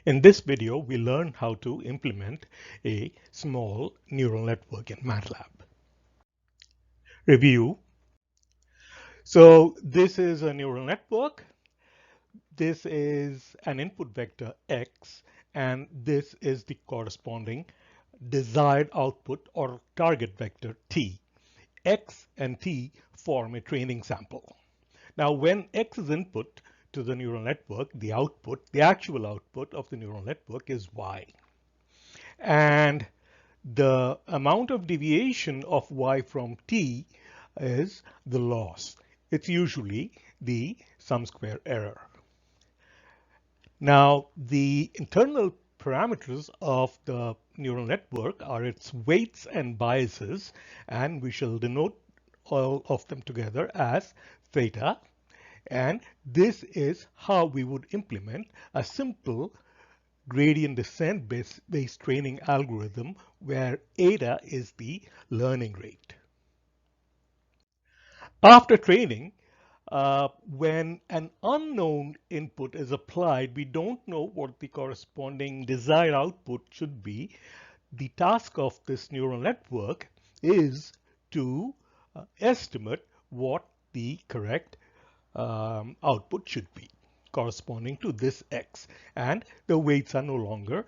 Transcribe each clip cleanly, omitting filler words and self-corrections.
In this video, we learn how to implement a small neural network in MATLAB. Review. So this is a neural network. This is an input vector X, and this is the corresponding desired output or target vector T. X and T form a training sample. Now, when X is input to the neural network, the output, the actual output of the neural network is Y. And the amount of deviation of Y from T is the loss. It's usually the sum square error. Now, the internal parameters of the neural network are its weights and biases, and we shall denote all of them together as theta. And this is how we would implement a simple gradient descent based training algorithm where eta is the learning rate. After training, when an unknown input is applied, we don't know what the corresponding desired output should be. The task of this neural network is to estimate what the correct output should be corresponding to this X. And the weights are no longer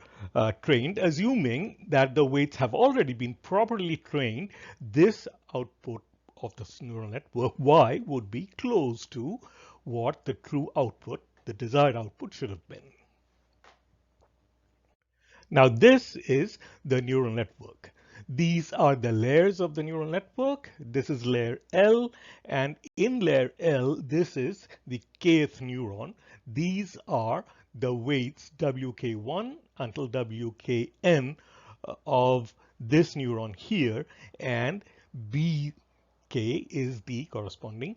trained. Assuming that the weights have already been properly trained, this output of this neural network, Y, would be close to what the true output, the desired output, should have been. Now this is the neural network. These are the layers of the neural network. This is layer L, and in layer L, this is the kth neuron. These are the weights WK1 until WKN of this neuron here, and BK is the corresponding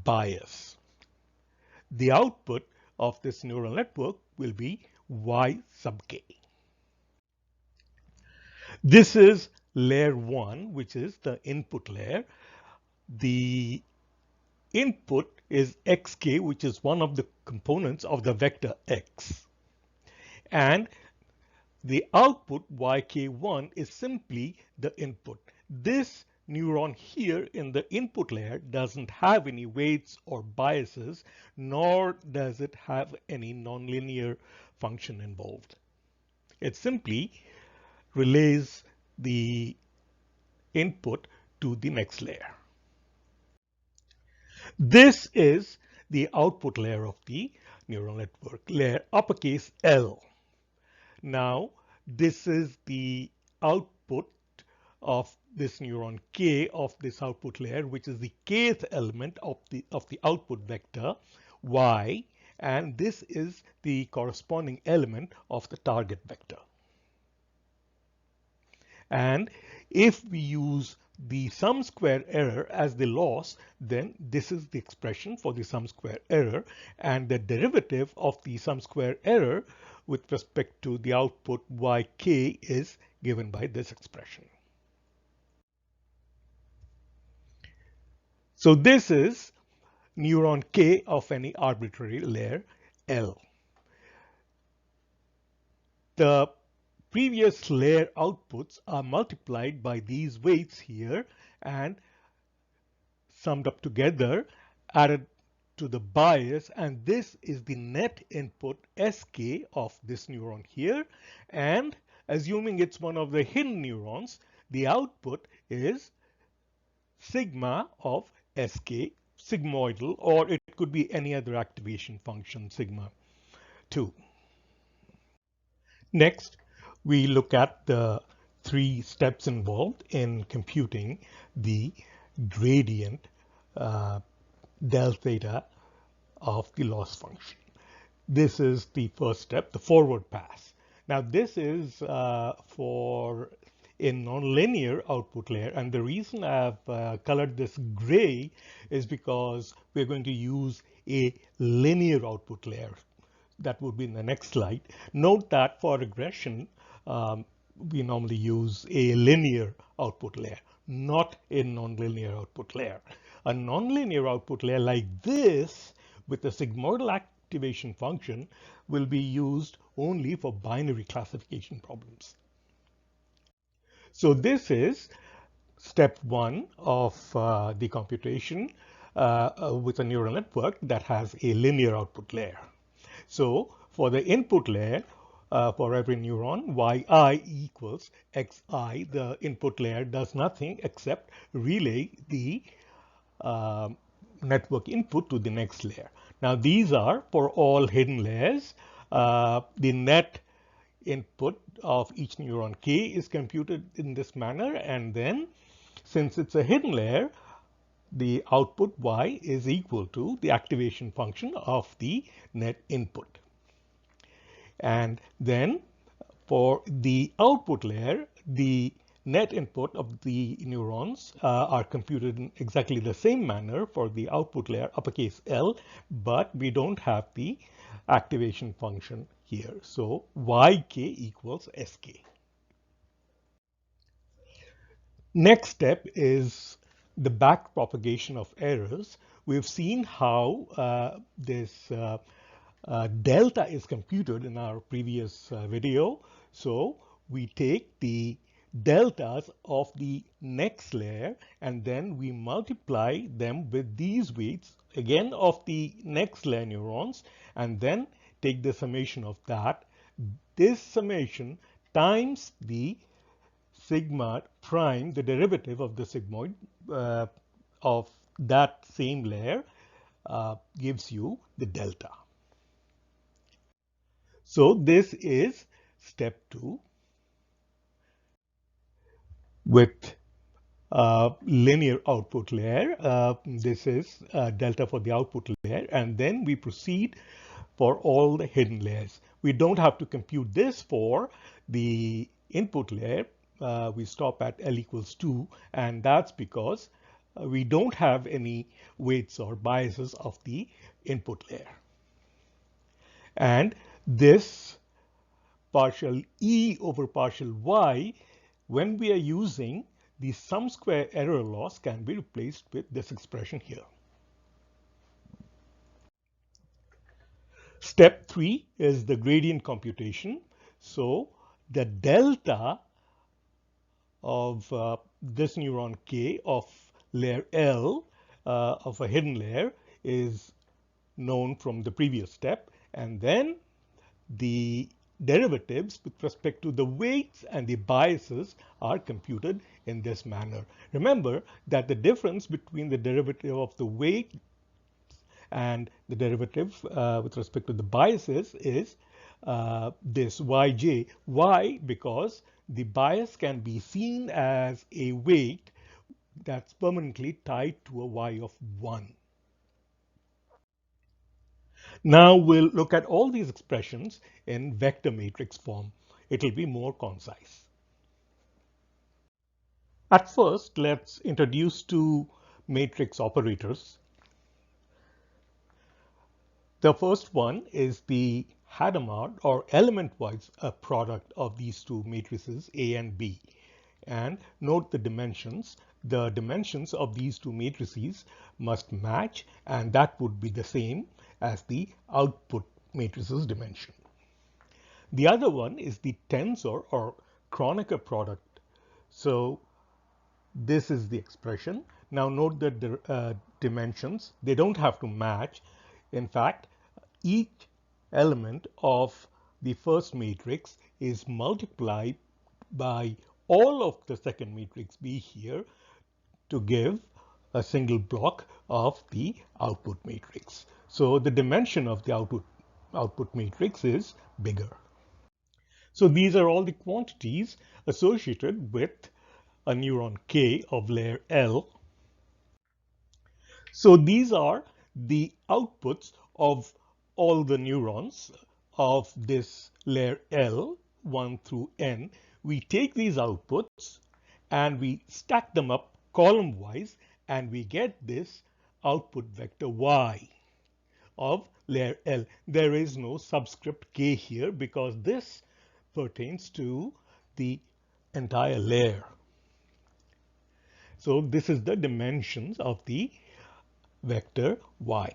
bias. The output of this neural network will be Y sub K. This is layer 1, which is the input layer. The input is xk, which is one of the components of the vector x. And the output yk1 is simply the input. This neuron here in the input layer doesn't have any weights or biases, nor does it have any nonlinear function involved. It simply relays the input to the next layer. This is the output layer of the neural network, layer uppercase L. Now, this is the output of this neuron K of this output layer, which is the kth element of the output vector Y, and this is the corresponding element of the target vector. And if we use the sum square error as the loss, then this is the expression for the sum square error, and the derivative of the sum square error with respect to the output yk is given by this expression. So this is neuron K of any arbitrary layer L. The previous layer outputs are multiplied by these weights here and summed up together, added to the bias, and this is the net input Sk of this neuron here. And assuming it's one of the hidden neurons, the output is sigma of Sk, sigmoidal, or it could be any other activation function, sigma 2. Next, we look at the 3 steps involved in computing the gradient del theta of the loss function. This is the first step, the forward pass. Now this is for a nonlinear output layer, and the reason I've colored this gray is because we're going to use a linear output layer. That would be in the next slide. Note that for regression, we normally use a linear output layer, not a nonlinear output layer. A nonlinear output layer like this with a sigmoidal activation function will be used only for binary classification problems. So this is step one of the computation with a neural network that has a linear output layer. So for the input layer, for every neuron, yi equals xi. The input layer does nothing except relay the uh, network input to the next layer. Now these are for all hidden layers. The net input of each neuron k is computed in this manner, and then since it's a hidden layer, the output y is equal to the activation function of the net input. And then for the output layer, the net input of the neurons are computed in exactly the same manner for the output layer, uppercase L, but we don't have the activation function here. So yk equals sk. Next step is the backpropagation of errors. We've seen how this delta is computed in our previous video. So we take the deltas of the next layer and then we multiply them with these weights again of the next layer neurons and then take the summation of that. This summation times the sigma prime, the derivative of the sigmoid of that same layer, gives you the delta. So this is step two with linear output layer. This is delta for the output layer, and then we proceed for all the hidden layers. We don't have to compute this for the input layer. We stop at L equals 2, and that's because we don't have any weights or biases of the input layer. And this partial E over partial Y, when we are using the sum square error loss, can be replaced with this expression here. Step 3 is the gradient computation. So the delta of this neuron K of layer L of a hidden layer is known from the previous step, and then the derivatives with respect to the weights and the biases are computed in this manner. Remember that the difference between the derivative of the weight and the derivative with respect to the biases is this yj. Why? Because the bias can be seen as a weight that's permanently tied to a y of 1. Now we'll look at all these expressions in vector matrix form. It'll be more concise. At first, let's introduce two matrix operators. The first one is the Hadamard or element-wise product of these two matrices A and B. And note the dimensions. The dimensions of these two matrices must match, and that would be the same as the output matrices dimension. The other one is the tensor or Kronecker product. So this is the expression. Now note that the dimensions, they don't have to match. In fact, each element of the first matrix is multiplied by all of the second matrix B here to give a single block of the output matrix. So the dimension of the output matrix is bigger. So these are all the quantities associated with a neuron K of layer L. So these are the outputs of all the neurons of this layer L, 1 through n. We take these outputs and we stack them up column-wise, and we get this output vector y of layer L. There is no subscript k here because this pertains to the entire layer. So this is the dimensions of the vector y.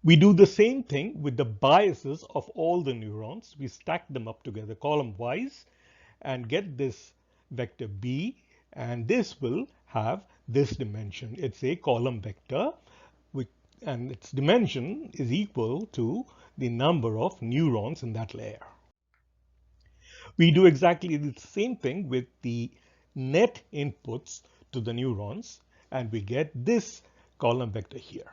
We do the same thing with the biases of all the neurons. We stack them up together column wise and get this vector B, and this will have this dimension. It's a column vector, and its dimension is equal to the number of neurons in that layer. We do exactly the same thing with the net inputs to the neurons, and we get this column vector here.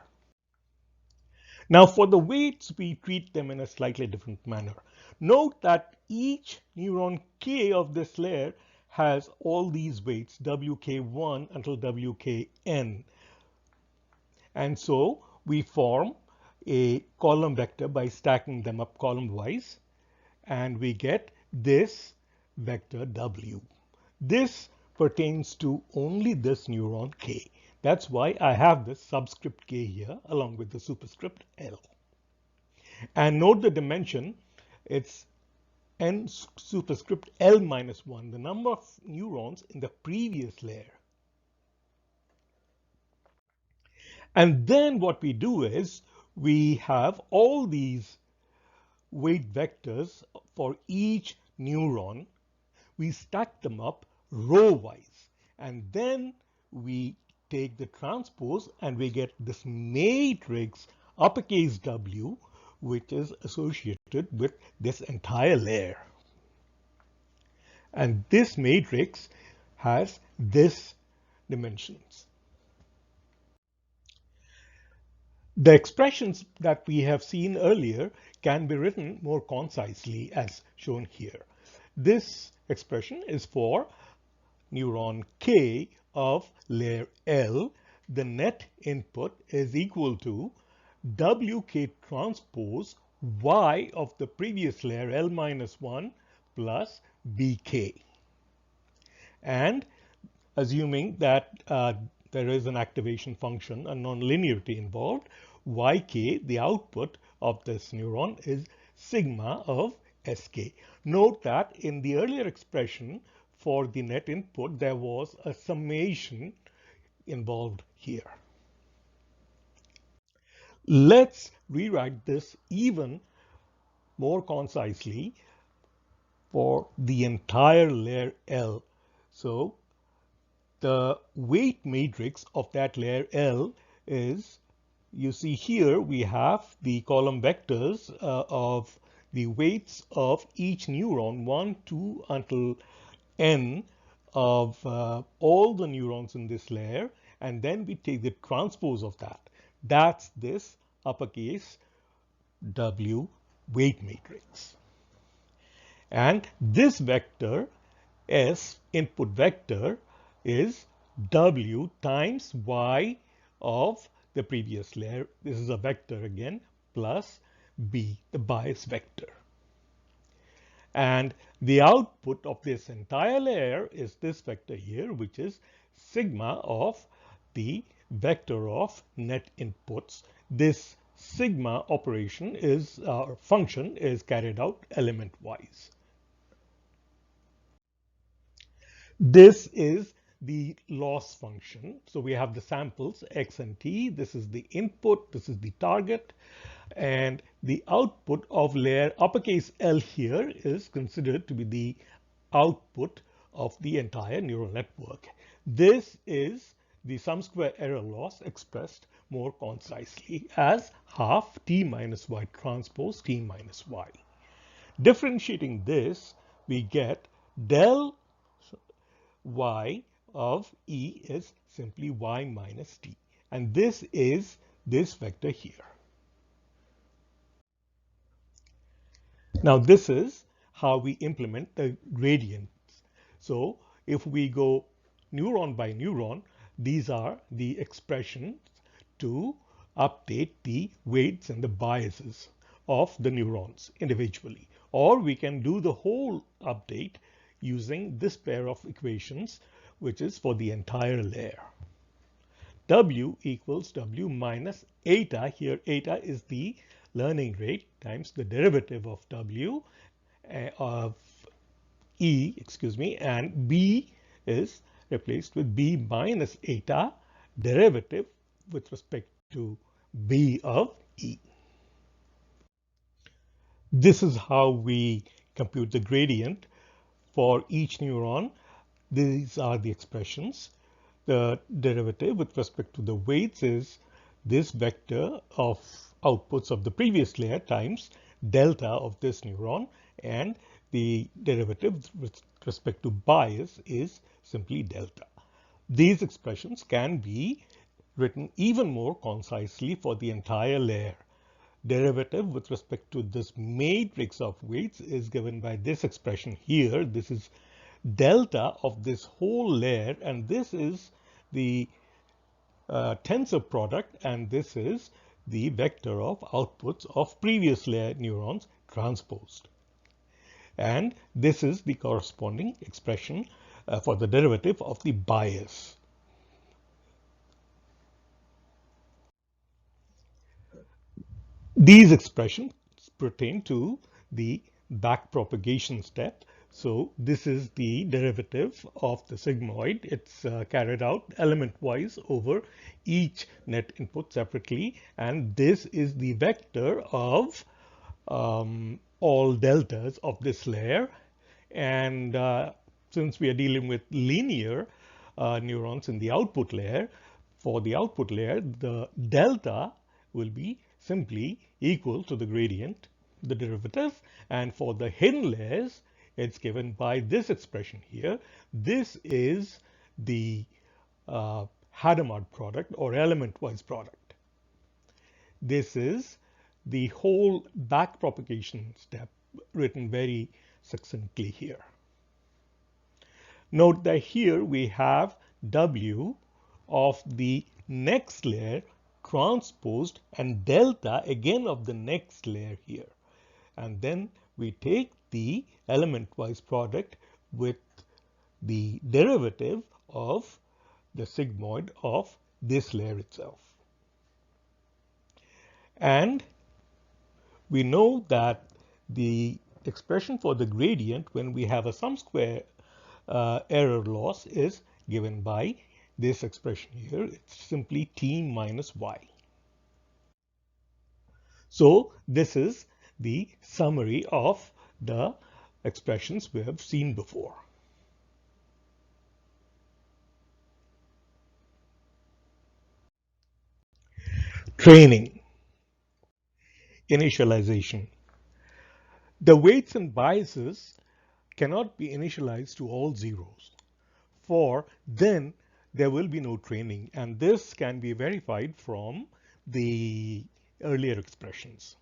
Now for the weights, we treat them in a slightly different manner. Note that each neuron K of this layer has all these weights, WK1 until WKN. And so we form a column vector by stacking them up column wise, and we get this vector W. This pertains to only this neuron K. That's why I have this subscript K here along with the superscript L. And note the dimension, it's n superscript L minus 1, the number of neurons in the previous layer. And then what we do is we have all these weight vectors for each neuron. We stack them up row-wise, and then we take the transpose and we get this matrix uppercase W, which is associated with this entire layer. And this matrix has this dimensions. The expressions that we have seen earlier can be written more concisely as shown here. This expression is for neuron K of layer L. The net input is equal to WK transpose Y of the previous layer L minus 1 plus BK. And assuming that there is an activation function, a nonlinearity involved, Yk, the output of this neuron, is sigma of Sk. Note that in the earlier expression for the net input, there was a summation involved here. Let's rewrite this even more concisely for the entire layer L. So the weight matrix of that layer L is, you see here we have the column vectors of the weights of each neuron, 1, 2 until n of all the neurons in this layer, and then we take the transpose of that. That's this uppercase W weight matrix. And this vector S input vector is W times Y of the previous layer. This is a vector again, plus B, the bias vector. And the output of this entire layer is this vector here, which is sigma of the vector of net inputs. This sigma operation is, function is carried out element wise. This is the loss function. So we have the samples X and T. This is the input. This is the target. And the output of layer uppercase L here is considered to be the output of the entire neural network. This is the sum square error loss expressed more concisely as half T minus Y transpose T minus Y. Differentiating this, we get del Y of E is simply Y minus T. And this is this vector here. Now this is how we implement the gradients. So if we go neuron by neuron, these are the expressions to update the weights and the biases of the neurons individually. Or we can do the whole update using this pair of equations, which is for the entire layer. W equals W minus eta. Here eta is the learning rate times the derivative of W of E, and B is replaced with B minus eta derivative with respect to B of E. This is how we compute the gradient for each neuron. These are the expressions. The derivative with respect to the weights is this vector of outputs of the previous layer times delta of this neuron, and the derivative with respect to bias is simply delta. These expressions can be written even more concisely for the entire layer. Derivative with respect to this matrix of weights is given by this expression here. This is delta of this whole layer, and this is the tensor product, and this is the vector of outputs of previous layer neurons transposed. And this is the corresponding expression for the derivative of the bias. These expressions pertain to the backpropagation step. So this is the derivative of the sigmoid. It's carried out element-wise over each net input separately, and this is the vector of all deltas of this layer. And since we are dealing with linear neurons in the output layer, for the output layer, the delta will be simply equal to the gradient, the derivative, and for the hidden layers, it's given by this expression here. This is the Hadamard product or element-wise product. This is the whole backpropagation step written very succinctly here. Note that here we have W of the next layer transposed and delta again of the next layer here. And then we take the element-wise product with the derivative of the sigmoid of this layer itself. And we know that the expression for the gradient when we have a sum square error loss is given by this expression here. It's simply t minus y. So this is the summary of the expressions we have seen before. Training. Initialization. The weights and biases cannot be initialized to all zeros, for then there will be no training, and this can be verified from the earlier expressions.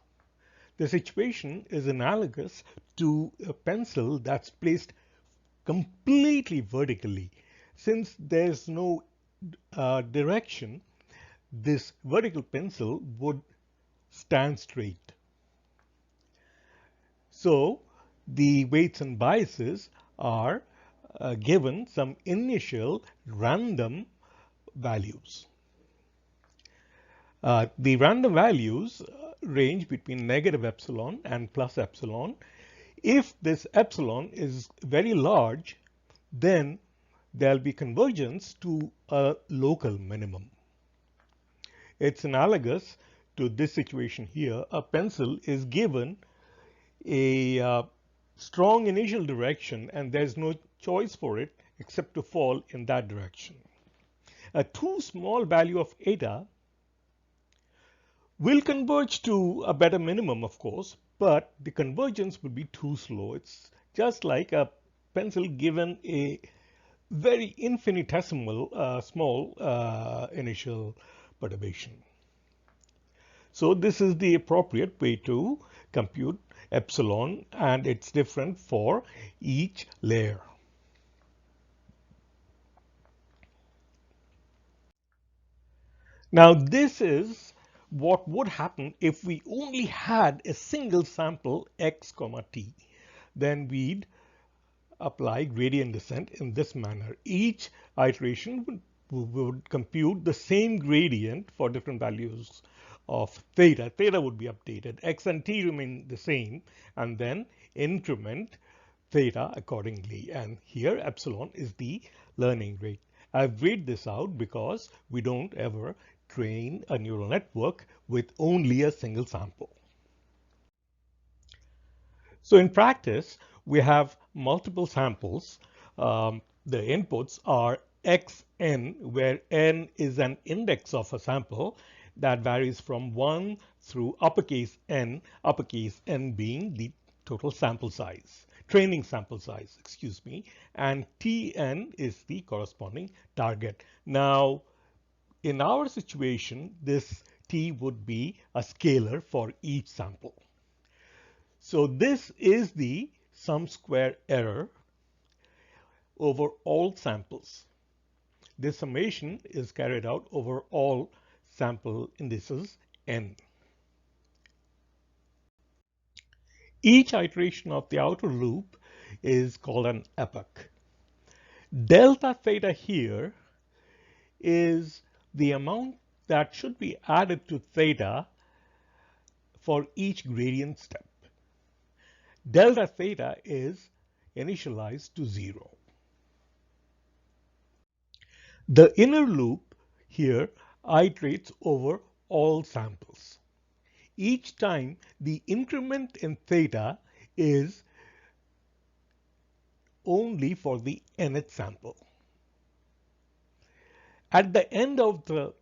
The situation is analogous to a pencil that's placed completely vertically. Since there's no direction, this vertical pencil would stand straight. So the weights and biases are given some initial random values. The random values range between negative epsilon and plus epsilon. If this epsilon is very large, then there'll be convergence to a local minimum. It's analogous to this situation here. A pencil is given a strong initial direction, and there's no choice for it except to fall in that direction. A too small value of eta will converge to a better minimum, of course, but the convergence will be too slow. It's just like a pencil given a very infinitesimal small initial perturbation. So this is the appropriate way to compute epsilon, and it's different for each layer. Now this is what would happen if we only had a single sample x comma t. Then we'd apply gradient descent in this manner. Each iteration would compute the same gradient for different values of theta. Theta would be updated. X and t remain the same, and then increment theta accordingly. And here epsilon is the learning rate. I've grayed this out because we don't ever train a neural network with only a single sample. So in practice, we have multiple samples. The inputs are xn, where n is an index of a sample that varies from 1 through uppercase n being the total sample size, training sample size, excuse me, and tn is the corresponding target. Now, in our situation, this t would be a scalar for each sample. So this is the sum square error over all samples. This summation is carried out over all sample indices n. Each iteration of the outer loop is called an epoch. Delta theta here is the amount that should be added to theta for each gradient step. Delta theta is initialized to 0. The inner loop here iterates over all samples. Each time the increment in theta is only for the nth sample. At the end of the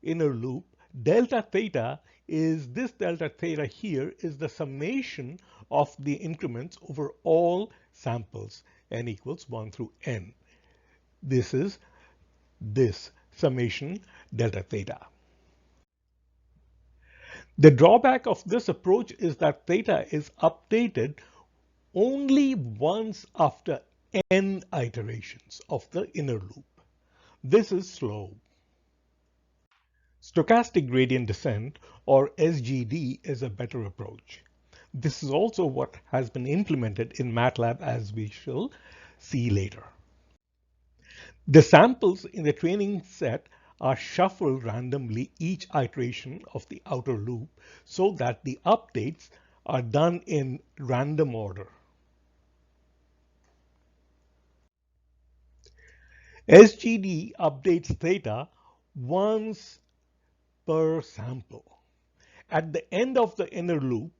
inner loop, delta theta is this delta theta here is the summation of the increments over all samples, n equals 1 through n. This is this summation delta theta. The drawback of this approach is that theta is updated only once after n iterations of the inner loop. This is slow. Stochastic gradient descent, or SGD, is a better approach. This is also what has been implemented in MATLAB, as we shall see later. The samples in the training set are shuffled randomly each iteration of the outer loop so that the updates are done in random order. SGD updates theta once per sample. At the end of the inner loop,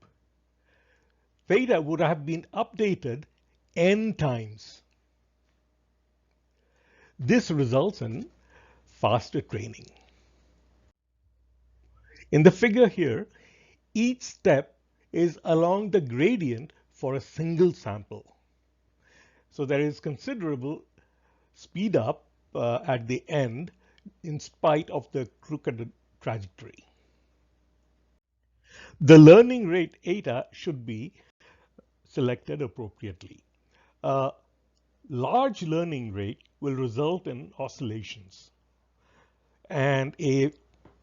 theta would have been updated n times. This results in faster training. In the figure here, each step is along the gradient for a single sample. So there is considerable speed up at the end in spite of the crooked trajectory. The learning rate eta should be selected appropriately. A large learning rate will result in oscillations, and a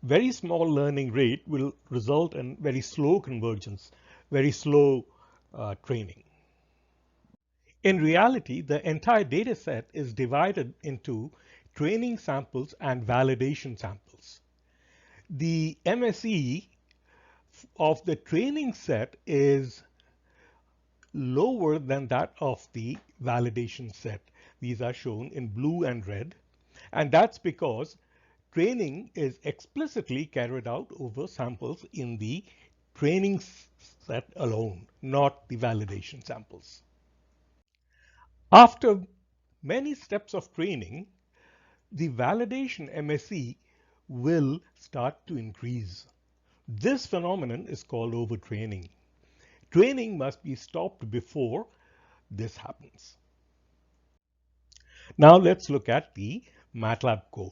very small learning rate will result in very slow convergence, very slow training. In reality, the entire data set is divided into training samples and validation samples. The MSE of the training set is lower than that of the validation set. These are shown in blue and red, and that's because training is explicitly carried out over samples in the training set alone, not the validation samples. After many steps of training, the validation MSE will start to increase. This phenomenon is called overtraining. Training must be stopped before this happens. Now let's look at the MATLAB code.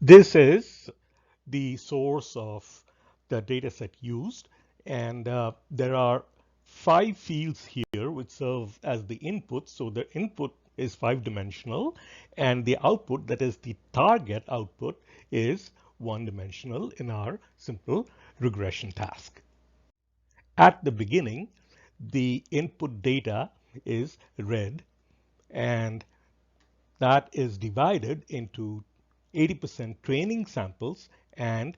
This is the source of the data set used, and there are 5 fields here which serve as the input. So the input is 5-dimensional, and the output, that is the target output, is 1-dimensional in our simple regression task. At the beginning, the input data is red, and that is divided into 80% training samples and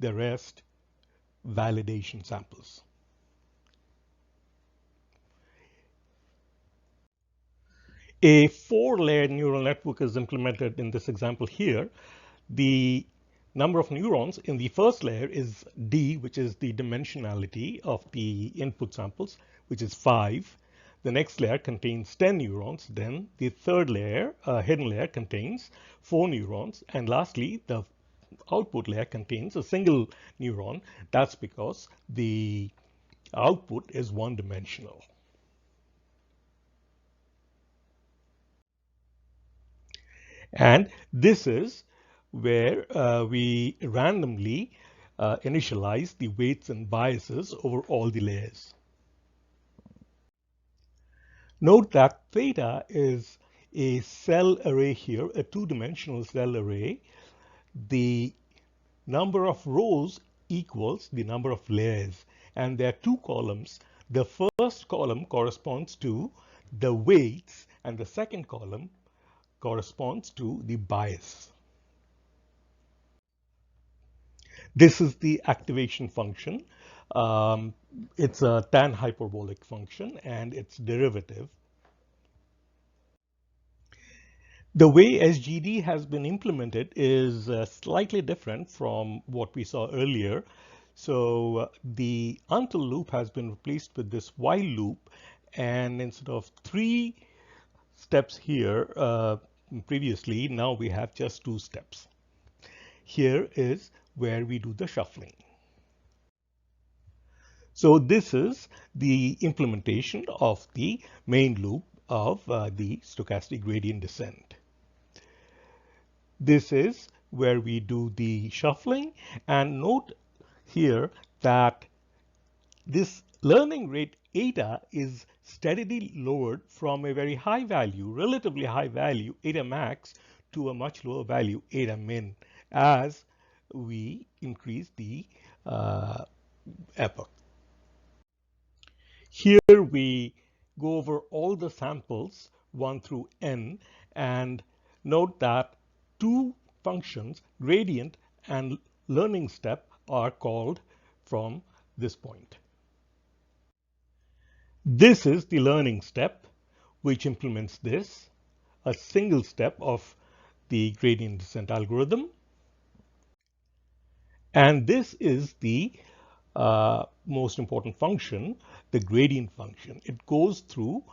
the rest validation samples. A 4-layer neural network is implemented in this example here. The number of neurons in the first layer is D, which is the dimensionality of the input samples, which is 5. The next layer contains 10 neurons. Then the third layer, hidden layer, contains 4 neurons. And lastly, the output layer contains a single neuron. That's because the output is one-dimensional. And this is where we randomly initialize the weights and biases over all the layers. Note that theta is a cell array here, a two-dimensional cell array. The number of rows equals the number of layers, and there are two columns. The first column corresponds to the weights, and the second column corresponds to the bias. This is the activation function. It's a tan hyperbolic function and its derivative. The way SGD has been implemented is slightly different from what we saw earlier. So the until loop has been replaced with this while loop, and instead of 3 steps here previously, now we have just 2 steps. Here is where we do the shuffling. So this is the implementation of the main loop of the stochastic gradient descent. This is where we do the shuffling, and note here that this learning rate eta is steadily lowered from a very high value, relatively high value, eta max, to a much lower value, eta min, as we increase the epoch. Here we go over all the samples 1 through n, and note that 2 functions, gradient and learning step, are called from this point. This is the learning step, which implements this, a single step of the gradient descent algorithm. And this is the most important function, the gradient function. It goes through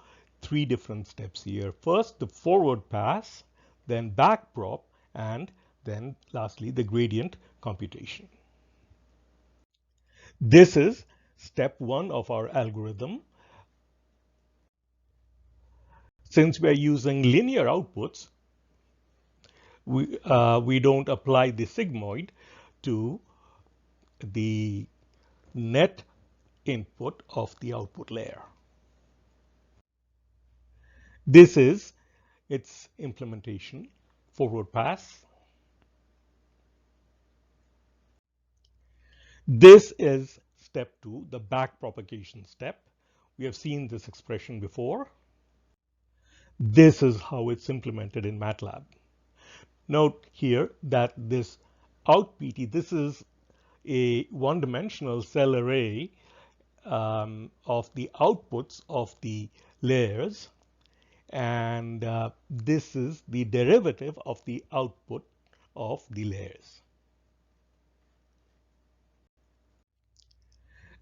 3 different steps here. First, the forward pass, then backprop, and then lastly, the gradient computation. This is step 1 of our algorithm. Since we are using linear outputs, we don't apply the sigmoid to the net input of the output layer. This is its implementation, forward pass. This is step 2, the backpropagation step. We have seen this expression before. This is how it's implemented in MATLAB. Note here that this outpt, this is a one-dimensional cell array of the outputs of the layers, and this is the derivative of the output of the layers.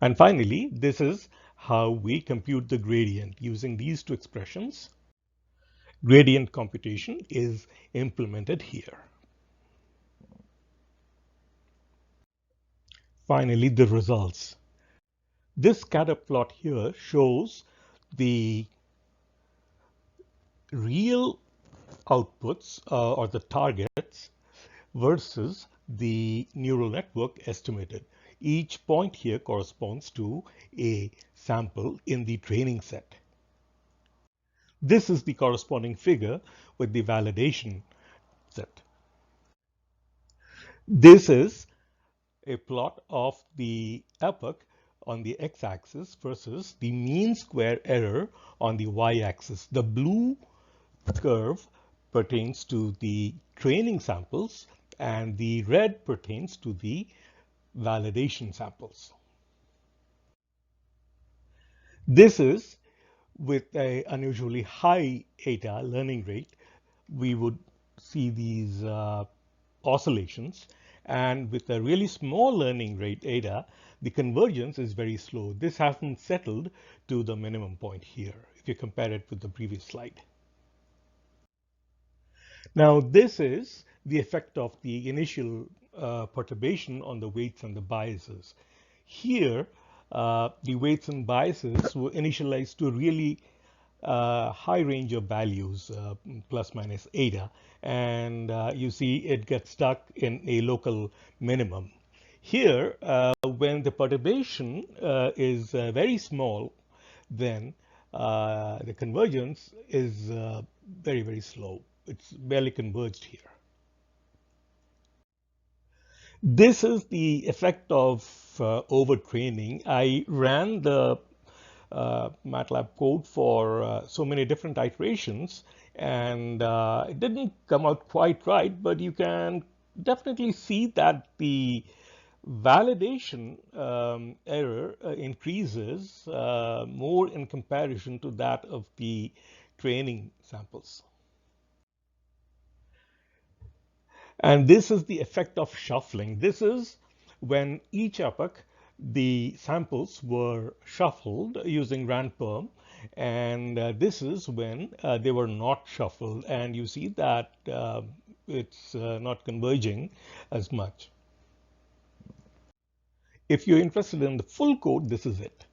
And finally, this is how we compute the gradient using these 2 expressions. Gradient computation is implemented here. Finally, the results. This scatter plot here shows the real outputs or the targets versus the neural network estimated. Each point here corresponds to a sample in the training set. This is the corresponding figure with the validation set. This is a plot of the epoch on the x-axis versus the mean square error on the y-axis. The blue curve pertains to the training samples, and the red pertains to the validation samples. This is with an unusually high eta learning rate. We would see these oscillations, And with a really small learning rate eta, the convergence is very slow. This hasn't settled to the minimum point here if you compare it with the previous slide. Now, this is the effect of the initial perturbation on the weights and the biases. Here, the weights and biases were initialized to a really high range of values, plus minus eta, and you see it gets stuck in a local minimum. Here, when the perturbation is very small, then the convergence is very, very slow. It's barely converged here. This is the effect of overtraining. I ran the MATLAB code for so many different iterations, and it didn't come out quite right, but you can definitely see that the validation error increases more in comparison to that of the training samples. And this is the effect of shuffling. This is when each epoch, the samples were shuffled using randperm. And this is when they were not shuffled. And you see that it's not converging as much. If you're interested in the full code, this is it.